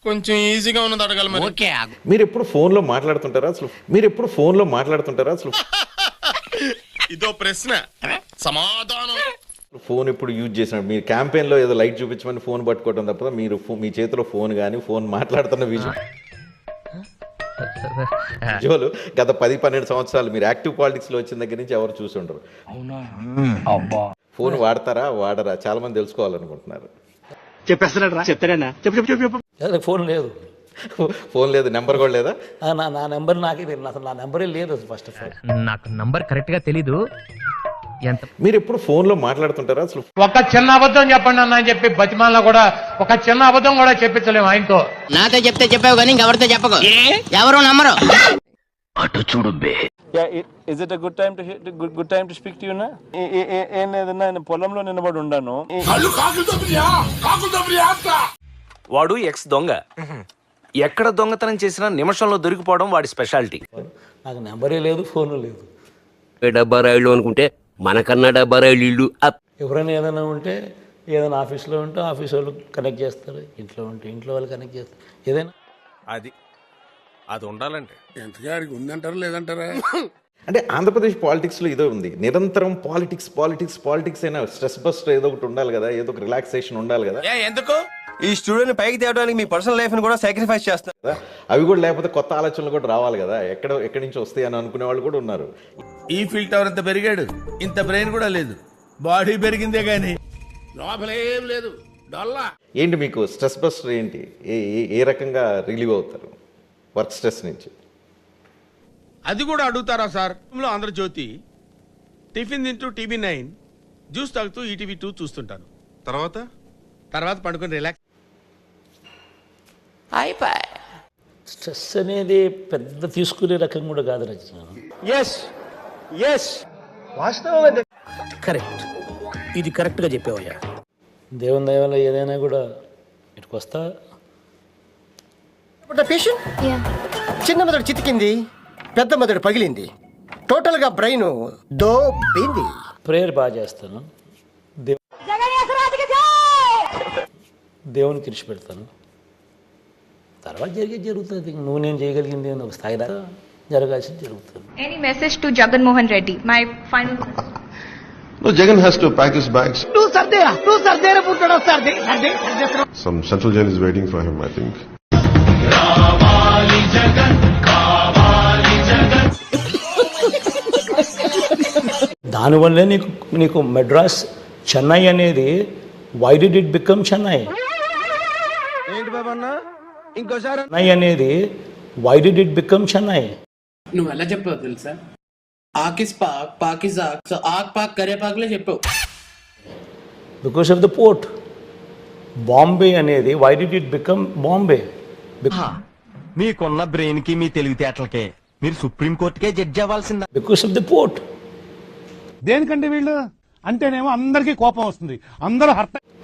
కొంచెం ఈజీగా ఉన్నది అడగాలి మరి. మీరు ఎప్పుడు ఫోన్ లో మాట్లాడుతుంటారా అసలు ఇదో ప్రశ్న సమాధానం. ఫోన్ ఎప్పుడు యూజ్ చేసినప్పుడు మీరు క్యాంపెయిన్ లో ఏదో లైట్ చూపించమని ఫోన్ పట్టుకోవడం తప్ప మీరు మీ చేతిలో ఫోన్ కానీ ఫోన్ మాట్లాడుతున్న విజువల్ గత 10-12 సంవత్సరాలు మీరు యాక్టివ్ పాలిటిక్స్ లో వచ్చిన దగ్గర నుంచి ఎవరు చూసి ఉండరు. ఫోన్ వాడరా చాలా మంది తెలుసుకోవాలనుకుంటున్నారు. ఫోన్ లేదు, నెంబర్ కూడా లేదా? నా నెంబర్ నాకే తెలియదు, అసలు నా నెంబరే లేదు ఫస్ట్ ఆఫ్ ఆల్. నాకు నంబర్ కరెక్ట్ గా తెలీదు. మీరు ఎప్పుడు ఫోన్ లో మాట్లాడుతుంటారా అసలు? ఒక చిన్న అబద్ధం చెప్పండి అన్న అని చెప్పి బతిమాలలో కూడా ఒక చిన్న అబద్ధం కూడా చెప్పించలేము ఆయనతో. నాతో చెప్తే చెప్పావు కానీ ఎవరితో చెప్పకు, ఎవరు నమ్మరు. అటు చూడు బే. Is it good time to speak to you నా? ఏం లేదన్నా, నేను పొలంలో నిలబడి ఉన్నాను. వాడు ఎక్స్ దొంగ, ఎక్కడ దొంగతనం చేసినా నిమిషంలో దొరికిపోవడం వాడి స్పెషాలిటీ. నాకు నెంబరే లేదు, ఫోన్ లేదు. డబ్బా రాయిళ్ళు అనుకుంటే మనకన్నా డబ్బా రాయిళ్ళు ఇల్లు. ఎవరైనా ఏదైనా ఉంటే ఏదైనా ఆఫీస్లో ఉంటే ఆఫీస్ వాళ్ళు కనెక్ట్ చేస్తారు, ఇంట్లో ఉంటే ఇంట్లో వాళ్ళు కనెక్ట్ చేస్తారు. ఏదైనా అది ఉండాలంటే ఎంతగాడికి ఉందంటారా లేదంటారా? అంటే ఆంధ్రప్రదేశ్ పాలిటిక్స్ లో ఇదో ఉంది, నిరంతరం పాలిటిక్స్ అయినా స్ట్రెస్ బస్టర్ ఏదో ఒకటి ఉండాలి కదా, ఏదో ఒక రిలాక్సేషన్ ఉండాలి కదా. ఎందుకు ఈ స్టూడెంట్ పైకి తేవడానికి మీ పర్సనల్ లైఫ్ ని కూడా సాక్రిఫైస్ చేస్తారు కదా. అవి కూడా లేకపోతే కొత్త ఆలోచనలు కూడా రావాలి కదా, ఎక్కడి నుంచి వస్తాయి అని అనుకునే వాళ్ళు కూడా ఉన్నారు. ఈ ఫీల్ టవర్ ఇంత పెరిగాడు, ఇంత బ్రెయిన్ కూడా లేదు, బాడీ పెరిగిందే గానీ లోపల ఏం లేదు, డొల్లా. ఏంటి మీకు స్ట్రెస్ బస్టర్ ఏంటి? ఏ రకంగా రిలీవ్ అవుతారు వర్క్ స్ట్రెస్ నుంచి? అది కూడా అడుగుతారా సార్? ఆంధ్రజ్యోతి టిఫిన్ తింటూ TV9, జ్యూస్ తాగుతూ ETV2 చూస్తుంటాను. తర్వాత పడుకొని రిలాక్స్. స్ట్రెస్ అనేది పెద్ద తీసుకునే రకం కూడా కాదు రచన. కరెక్ట్, ఇది కరెక్ట్గా చెప్పావయ్యా. దేవుని దయ వల్ల ఏదైనా కూడా ఇటుకు వస్తా. చిన్న మెదడు చితికింది, పెద్ద మెదడు పగిలింది, టోటల్ గా బ్రెయిన్ దోబింది. ప్రేయర్ బాగా చేస్తాను, దేవునికి ఇరిచి పెడతాను. తర్వాత జరుగుతుంది. నువ్వు నేను చేయగలిగింది ఒక స్థాయి దాకా జరగాల్సింది జరుగుతుంది. Any message to Jagan Mohan Reddy? My final. No, Jagan has to pack his bags. Some central jail is waiting for him, I think. దానివల్లే నీకు మెడ్రాస్ చెన్నై అనేది, why did it become Chennai? ఏంటి బాబా అన్న ఇంకోసారి చెన్నై అనేది why did it become Chennai? నువ్వు ఎలా చెప్పావు తెలుసా? ఆకిస్ పాక్ పాకిజాక్, సో ఆక్ పాక్ కరేపాక్లే చెప్పావు. Because of the port. Bombay అనేది why did it become Bombay? మీకున్న బ్రెయిన్ కి మీ తెలివితేటలకే మీరు సుప్రీం కోర్టుకే జడ్జి అవ్వాల్సిందా? Because of the port. దేనికంటే వీళ్ళు అంటేనేమో అందరికీ కోపం వస్తుంది, అందరూ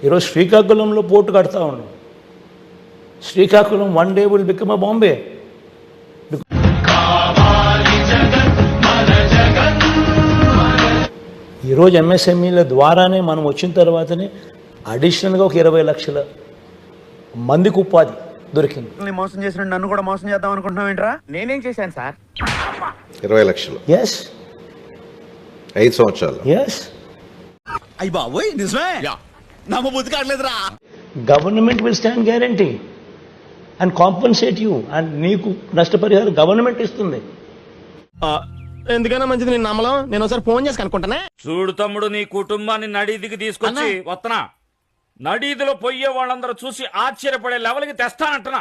ఈరోజు శ్రీకాకుళంలో పోర్టు కడతా ఉన్నాం. Srikakulam one day will become a Bombay. ఈరోజు MSMEల ద్వారానే మనం వచ్చిన తర్వాతనే అడిషనల్గా ఒక 20 లక్షల మందికి ఉపాధి దొరికింది. మోసం చేసిన నన్ను కూడా మోసం చేద్దాం అనుకుంటున్నావు ఏంట్రా? నేనేం చేశాను సార్? 20 లక్షలు. ఎస్, 5 సంవత్సరాలు. ఎస్. అయ్యి బాబోయ్ నిజమే, నమ్మబుద్ధి కావట్లేదురా. Government will stand guarantee and compensate you, and నీకు నష్టపరిహారం గవర్నమెంట్ ఇస్తుంది. ఎందుకైనా మంచిది నేను నమ్మలం. నేను ఒకసారి ఫోన్ చేసి కనుక్కుంటానే. చూడు తమ్ముడు, నీ కుటుంబాన్ని నడీదికి తీసుకొచ్చి వస్తున్నా. నడీదిలో పోయే వాళ్ళందరూ చూసి ఆశ్చర్యపడే లెవెల్కి తెస్తానంటున్నా.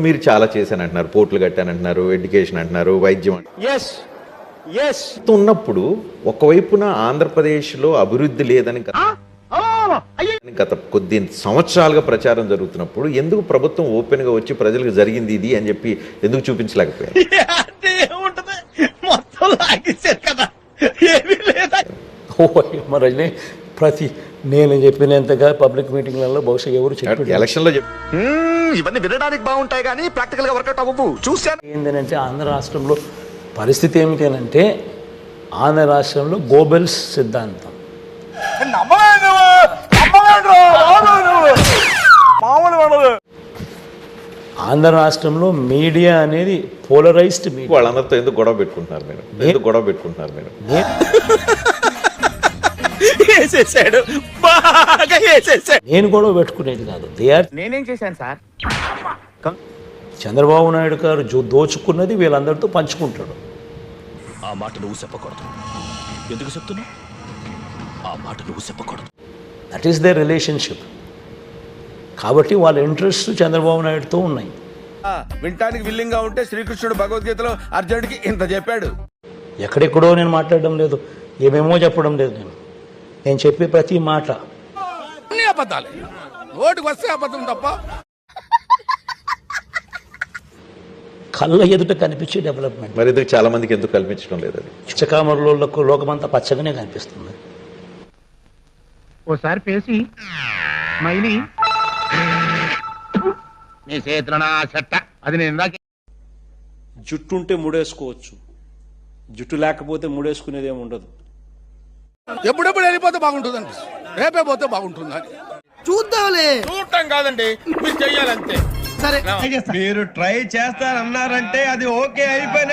మీరు చాలా చేశానంటున్నారు, పోర్టులు కట్టానంటున్నారు, ఎడ్యుకేషన్ అంటున్నారు, వైద్యం ఉన్నప్పుడు ఒకవైపున ఆంధ్రప్రదేశ్లో అభివృద్ధి లేదని గత కొద్ది సంవత్సరాలుగా ప్రచారం జరుగుతున్నప్పుడు ఎందుకు ప్రభుత్వం ఓపెన్ గా వచ్చి ప్రజలకు జరిగింది ఇది అని చెప్పి ఎందుకు చూపించలేకపోయారు? రజనీ, నేను చెప్పినంతగా పబ్లిక్ మీటింగ్లలో బహుశా ఎవరు చెప్పారు ఎలక్షన్ లో ఇవన్నీ వినడానికి బాగుంటాయి కానీ ప్రాక్టికల్ గా వర్కౌట్ అవ్వవు. చూసాను ఏంటంటే ఆంధ్ర రాష్ట్రంలో పరిస్థితి ఏమిటంటే, ఆంధ్ర రాష్ట్రంలో గోబెల్స్ సిద్ధాంతం ఆంధ్ర రాష్ట్రంలో మీడియా అనేది పోలరైజ్డ్ మీడియా. వాళ్ళందరితో ఎందుకు గొడవ పెట్టుకుంటున్నారు మీరు వేసేసాడు, బాగా వేసేసాడు. నేను గొడవ పెట్టుకునేది కాదు. నేనేం చేశాను సార్? చంద్రబాబు నాయుడు గారు దోచుకున్నది వీళ్ళందరితో పంచుకుంటాడు. ఆ మాట నువ్వు చెప్పకూడదు. ఎందుకు చెప్తున్నా? ఆ మాట నువ్వు చెప్పకూడదు. That is the relationship. కాబట్టి వాళ్ళ ఇంట్రెస్ట్ చంద్రబాబు నాయుడుతో ఉన్నాయి. వినటానికి విల్లింగ్ గా ఉంటే శ్రీకృష్ణుడు భగవద్గీతలో అర్జునుడికి ఇంత చెప్పాడు. ఎక్కడెక్కడో నేను మాట్లాడడం లేదు, ఏమేమో చెప్పడం లేదు. నేను చెప్పే ప్రతి మాట అన్ని అబద్ధాలే, నోటికి వస్తే అబద్ధం తప్ప. కళ్ళ ఎదుట కనిపించే డెవలప్మెంట్. మరి ఇది చాలా మందికి ఎందుకు కల్పించడం లేదు? అది పచ్చకామరులకు లోకమంతా పచ్చగానే కనిపిస్తుంది. ఓసారి పేసి మైని నీ చేతుల నా చెట్ట అది నేను ఇందాక జుట్టు ఉంటే ముడేసుకోవచ్చు, జుట్టు లేకపోతే ముడేసుకునేది ఏమి ఉండదు. ఎప్పుడెప్పుడు వెళ్ళిపోతే బాగుంటుంది అనిపిస్తుంది, రేపే పోతే బాగుంటుందని. చూద్దాంలే. చూడటం కాదండి, మీరు చెయ్యాలంతే. సరే మీరు ట్రై చేస్తారన్నారంటే అది ఓకే అయిపోయిన